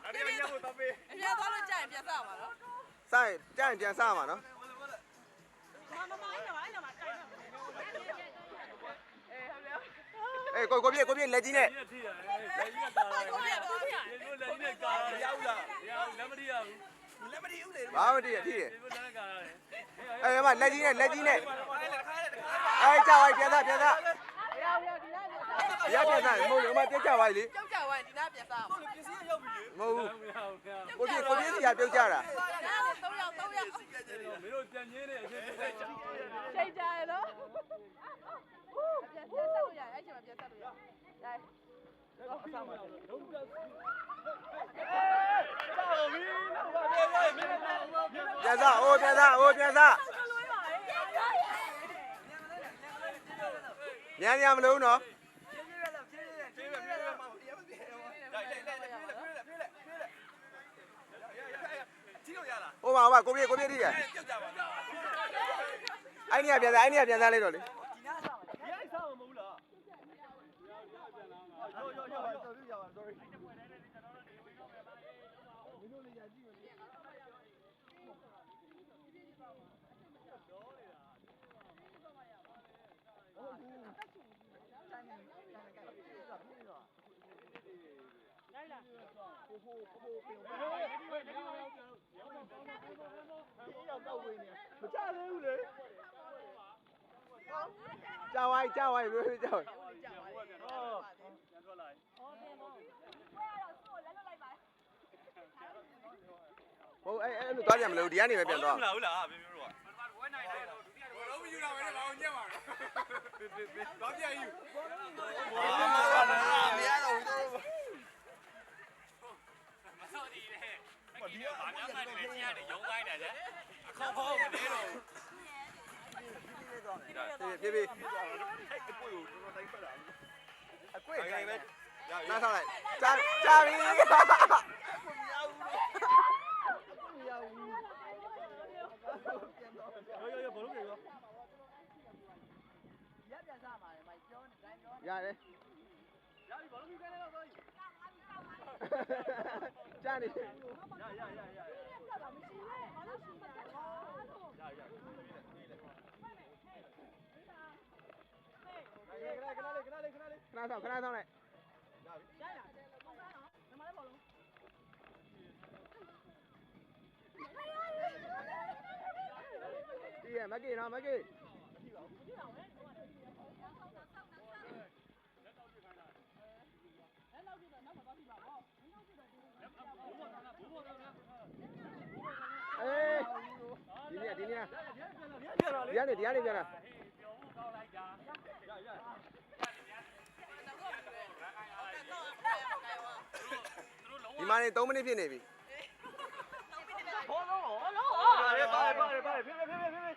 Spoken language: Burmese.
အဲ့ဒီညကိုတော့ပေးအများသွားလို့ကြာရင်ပြန်စားမှာနော်စားကြာရင်ပြန်စားမှာနော်အေးကိုပြည့်လက်ကြီးနဲ့လက်ကြီးကကာလာကိုလက်ကြီးနဲ့ကာလာရောက်လားလက်မတီးရဘူးလက်မတီးဦးလေဘာမတီးရထိတယ်ဒီလိုကာလာအေးမလက်ကြီးနဲ့အေးကြာပါပြန်စားရပြန်စားမဟုတ်ဘူးမပြတ်ကြပါလေကြောက်ကြဝိုင်းဒီနားပြန်စားမှာမဟုတ်ဘူးကိုပြည့်စီကပြုတ်ကြတာ3ယောက်မင်းတို့ပြန်ချင်းနေအချင်းချင်းချိန်ကြရနော်ပြန်ဆက်လို့ရအဲ့ချိန်မှာပြန်ဆက်လို့ရဒါအဆောင်ပါတော့ပြန်စားပြန်စားမြန်မလို့နော်ဟိုမှာကိုပြည့်ထိရအဲ့နေရပြန်စားလိုက်တော့လေကြာဝိုင်းပြောကြောက်ပြန်ထွက်လာဟုတ်အဲ့လိုသွားကြမလို့ဒီကနေပဲပြန်သွားမလားဟုတ်လားပြင်းတို့ကဝဲနိုင်တယ်တော့ဒုတိယတော့မယူတာပဲနဲ့ဘာအောင်ညက်မှာတော့ပြန်ယူမရတော့ဘူးမစောဒီလေဒီကဘာများမှလည်းကြီးရတယ်ရုံးတိုင်းတယ်လေအခုဘောမနေတော့ပြေးအကွေကိုတော်တော်တိုင်းဖက်တာအကွေခိုင်ပဲနားထောင်လိုက်ကြာပြီရောဘောလုံးတွေရောရက်ပြန်စားမှာလေမိုက်ပြောနေတိုင်းပြောရတယ်ရပြီဘောလုံးကြီးကနေတော့သွားပြီကြာနေရမရှိနဲ့ဘာလို့ရှိလဲခဏဆောင်လိုက်ရလားပုံစံတော့ဒီမှာလည်းဘောလုံးဒီရမကေနော်မကေဒီနေ့ဒီကနေပြန်လာဒီမှာနေ3မိနစ်ဖြစ်နေပြီဘောလုံးပါတယ်ဖေး